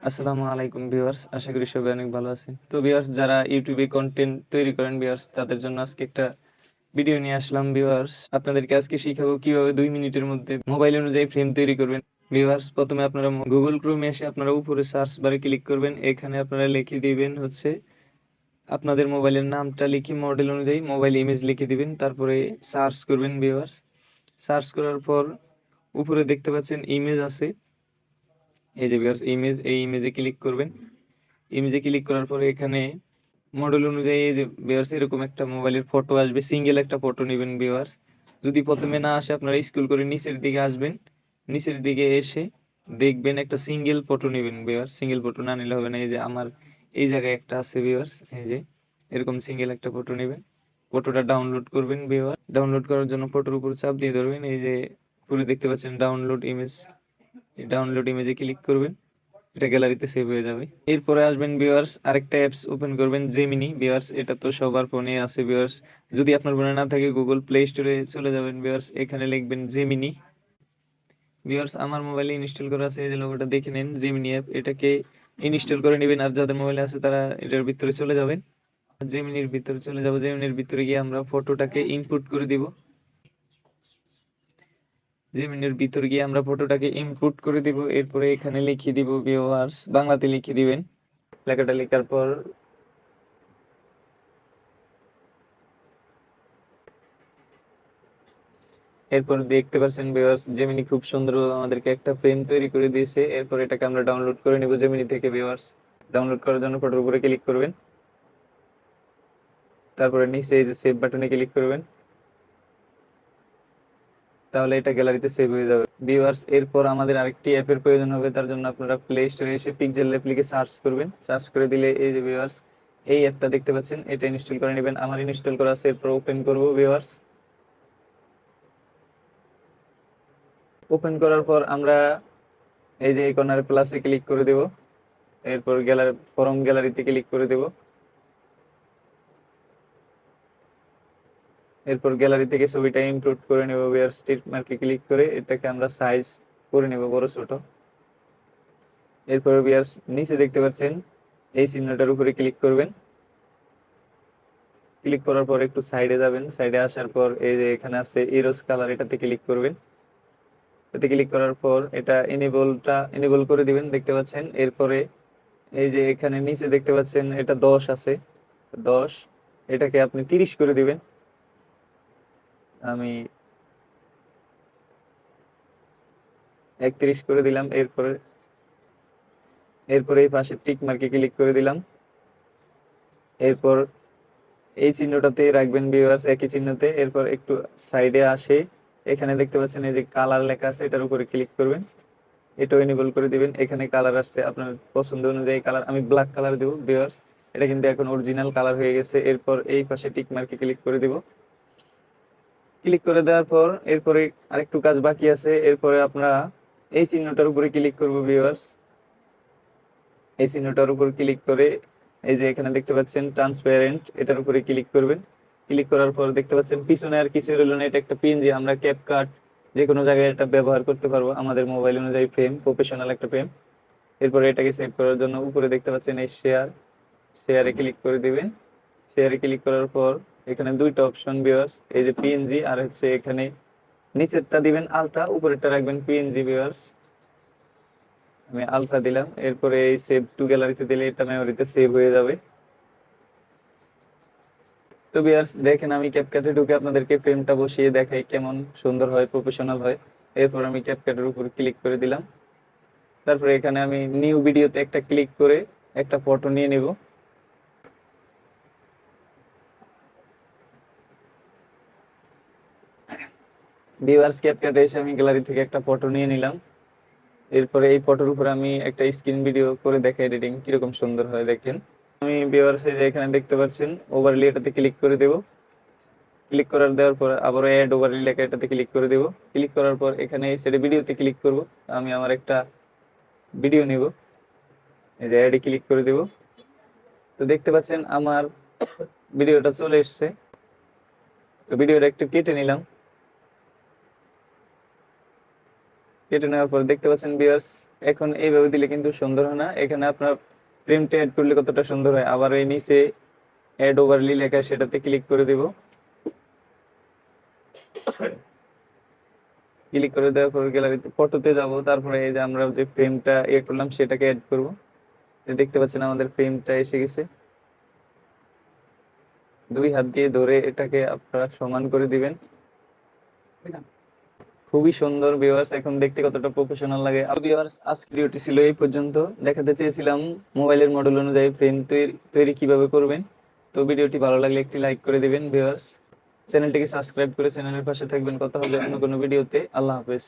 আসসালামু আলাইকুম ভিউয়ার্স, আশা করি সবাই অনেক ভালো আছেন। তো ভিউয়ার্স, যারা ইউটিউবে কন্টেন্ট তৈরি করেন ভিউয়ার্স, তাদের জন্য আজকে একটা ভিডিও নিয়ে আসলাম ভিউয়ার্স। আপনাদেরকে আজকে শিখাবো কিভাবে 2 মিনিটের মধ্যে মোবাইল অনুযায়ী ফ্রেম তৈরি করবেন। ভিউয়ার্স, প্রথমে আপনারা গুগল ক্রোমে এসে আপনারা উপরে সার্চ বারে ক্লিক করবেন। এখানে আপনারা লিখে দিবেন হচ্ছে আপনাদের মোবাইলের নামটা, লিখে মডেল অনুযায়ী মোবাইল ইমেজ লিখে দিবেন, তারপরে সার্চ করবেন ভিউয়ার্স। সার্চ করার পর উপরে দেখতে পাচ্ছেন ইমেজ আছে, এই যে ভিউয়ার্স ইমেজ, এই ইমেজে ক্লিক করবেন। ইমেজে ক্লিক করার পরে এখানে মডেল অনুযায়ী এই যে ভিউয়ার্স এরকম একটা মোবাইলের ফটো আসবে, সিঙ্গেল একটা ফটো নেবেন ভিউয়ার্স। যদি প্রথমে না আসে আপনারা স্ক্রল করে নিচের দিকে আসবেন, নিচের দিকে এসে দেখবেন একটা সিঙ্গেল ফটো নেবেন ভিউয়ার্স। সিঙ্গেল ফটো না নিলে হবে না, এই যে আমার এই জায়গায় একটা আছে ভিউয়ার্স, এই যে এরকম সিঙ্গেল একটা ফটো নেবেন। ফটোটা ডাউনলোড করবেন ভিউয়ার। ডাউনলোড করার জন্য ফটোর উপর চাপ দিয়ে ধরবেন, এই যে উপরে দেখতে পাচ্ছেন ডাউনলোড ইমেজ, এই ডাউনলোড ইমেজে ক্লিক করবেন, এটা গ্যালারিতে সেভ হয়ে যাবে। এরপরে আসবেন ভিউয়ার্স, আরেকটা অ্যাপস ওপেন করবেন, জেমিনি ভিউয়ার্স। এটা তো সবার ফোনে আছে ভিউয়ার্স, যদি আপনার ফোনে না থাকে গুগল প্লে স্টোরে চলে যাবেন ভিউয়ার্স, এখানে লিখবেন জেমিনি। ভিউয়ার্স, আমার মোবাইলে ইনস্টল করা আছে, এই যে লোগোটা দেখে নিন, জেমিনি অ্যাপ। এটাকে ইনস্টল করে নেবেন, আর যাদের মোবাইলে আছে তারা এটার ভিতরে চলে যাবেন। জেমিনির ভিতরে চলে যাব, জেমিনির ভিতরে গিয়ে আমরা ফটোটাকে ইনপুট করে দিব। জেমিনির ভিতর গিয়ে আমরা ফটোটাকে ইনপুট করে দিব। এরপরে এখানে লিখে দিব ভিউয়ার্স, বাংলাতে লিখে দিবেন। লেখাটা লেখার পর এরপর দেখতে পাচ্ছেন ভিউয়ার্স, জেমিনি খুব সুন্দর আমাদেরকে একটা ফ্রেম তৈরি করে দিয়েছে। এরপর এটাকে আমরা ডাউনলোড করে নেব জেমিনি থেকে ভিউয়ার্স। ডাউনলোড করার জন্য ফটোর উপরে ক্লিক করবেন, তারপরে নিচে এই যে সেভ বাটনে ক্লিক করবেন, তাহলে এটা গ্যালারিতে সেভ হয়ে যাবে ভিউয়ার্স। এরপর আমাদের আরেকটি অ্যাপের প্রয়োজন হবে, তার জন্য আপনারা প্লে স্টোরে এসে পিক্সেল ল্যাব লিখে সার্চ করবেন। সার্চ করে দিলে এই যে ভিউয়ার্স এই অ্যাপটা দেখতে পাচ্ছেন, এটা ইনস্টল করে নেবেন। আমার ইনস্টল করা আছে, এরপর ওপেন করব ভিউয়ার্স। ওপেন করার পর আমরা এই যে এই কর্নারে প্লাসে ক্লিক করে দেব, এরপর গ্যালারি ফরম গ্যালারিতে ক্লিক করে দেব। এরপর গ্যালারি থেকে ছবিটা ইনপুট করে নেব ভিউয়ার্স। টিক মার্কে ক্লিক করে এটাকে আমরা সাইজ করে নেব বড় ছোট। এরপর ভিউয়ার্স নিচে দেখতে পাচ্ছেন এই চিহ্নটার উপরে ক্লিক করবেন। ক্লিক করার পর একটু সাইডে যাবেন, সাইডে আসার পর এই যে এখানে আছে ইরোস কালার, এটাতে ক্লিক করবেন। এতে ক্লিক করার পর এটা এনেবল করে দিবেন, দেখতে পাচ্ছেন। এরপরে এই যে এখানে নিচে দেখতে পাচ্ছেন এটা 10 আছে, 10, এটাকে আপনি 30 করে দিবেন। আমি 31 করে দিলাম। এরপরে এই পাশে টিক মার্কে ক্লিক করে দিলাম। এরপর এই চিহ্নটাতে রাখবেন ভিউয়ার্স, একই চিহ্নতে। এরপর একটু সাইডে আসে, এখানে দেখতে পাচ্ছেন এই যে কালার লেখা আছে, এটার উপরে ক্লিক করবেন, এটাও এনেবল করে দিবেন। এখানে কালার আসছে, আপনার পছন্দ অনুযায়ী কালার, আমি ব্ল্যাক কালার দেবো ভিউয়ার্স। এটা কিন্তু এখন অরিজিনাল কালার হয়ে গেছে। এরপর এই পাশে টিক মার্কে ক্লিক করে দিব। ক্লিক করে দেওয়ার পর এরপরে আরেকটু কাজ বাকি আছে। এরপরে আমরা এই চিহ্নটার উপরে ক্লিক করব ভিউয়ার্স। এই চিহ্নটার উপর ক্লিক করে এই যে এখানে দেখতে পাচ্ছেন ট্রান্সপারেন্ট, এটার উপরে ক্লিক করবেন। ক্লিক করার পর দেখতে পাচ্ছেন পিছনে আর কিছু রইল না, এটা একটা পিএনজি। আমরা ক্যাপকাট যে কোনো জায়গায় এটা ব্যবহার করতে পারবো আমাদের মোবাইল অনুযায়ী, ফ্রেম প্রফেশনাল একটা ফ্রেম। এরপরে এটাকে সেভ করার জন্য উপরে দেখতে পাচ্ছেন এই শেয়ারে ক্লিক করে দিবেন। শেয়ারে ক্লিক করার পর এখানে দুইটা অপশন ভিউয়ার্স, এই যে পিএনজি আর হচ্ছে এখানে নিচেরটা দিবেন আলট্রা, উপরেরটা রাখবেন পিএনজি ভিউয়ার্স। আমি আলট্রা দিলাম। এরপরে এই সেভ টু গ্যালারিতে দিলে এটা মেমোরিতে সেভ হয়ে যাবে। তো ভিউয়ার্স দেখেন, আমি ক্যাপকাটে ঢুকে আপনাদেরকে ফ্রেমটা বসিয়ে দেখাই কেমন সুন্দর হয়, প্রফেশনাল হয়। এরপর আমি ক্যাপকাটের উপর ক্লিক করে দিলাম। তারপরে এখানে আমি নিউ ভিডিওতে একটা ক্লিক করে একটা ফটো নিয়ে নিব। ভিউয়ার্স ক্যাপকাটে এসে আমি গ্যালারি থেকে একটা ফটো নিয়ে নিলাম। এরপরে এই ফটোর উপর আমি একটা স্ক্রিন ভিডিও করে দেখাই এডিটিং কিরকম সুন্দর হয় দেখেন। আমি ভিউয়ার্স এই যে এখানে দেখতে পাচ্ছেন ওভারলি, এটাতে ক্লিক করে দেব। ক্লিক করার দেওয়ার পর আবারও অ্যাড ওভারলি লেখা, এটাতে ক্লিক করে দেব। ক্লিক করার পর এখানে এই সাইডে ভিডিওতে ক্লিক করব। আমি আমার একটা ভিডিও নিব, এই যে অ্যাডে ক্লিক করে দেব। তো দেখতে পাচ্ছেন আমার ভিডিওটা চলে এসেছে। তো ভিডিওটা একটু কেটে নিলাম। কেটে নেওয়ার পর দেখতে পাচ্ছেন ভিউয়ার্স, এখন এইভাবে দিলে কিন্তু সুন্দর হয় না। এখানে আপনার ফ্রেমটা অ্যাড করলে কতটা সুন্দর হয়। আবার এই নিচে অ্যাড ওভারলি লেখা, সেটাতে ক্লিক করে দিব। ক্লিক করে দেওয়ার পর গ্যালারিতে ফটোতে যাব, তারপরে এই যে আমরা যে ফ্রেমটা করলাম সেটাকে অ্যাড করব। দেখতে পাচ্ছেন আমাদের ফ্রেমটা এসে গেছে। 2 হাত দিয়ে ধরে এটাকে আপনারা সমান করে দিবেন। খুবই সুন্দর ভিউয়ার্স, এখন দেখতে কতটা প্রফেশনাল লাগে। ভিউয়ার্স, আজকের ভিডিওটি ছিল এই পর্যন্ত। দেখাতে চেয়েছিলাম মোবাইলের মডেল অনুযায়ী ফ্রেম তৈরি কিভাবে করবেন। তো ভিডিওটি ভালো লাগলে একটি লাইক করে দিবেন ভিউয়ার্স। চ্যানেলটিকে সাবস্ক্রাইব করে চ্যানেলের পাশে থাকবেন। কথা হবে অন্য কোনো ভিডিওতে। আল্লাহ হাফেজ।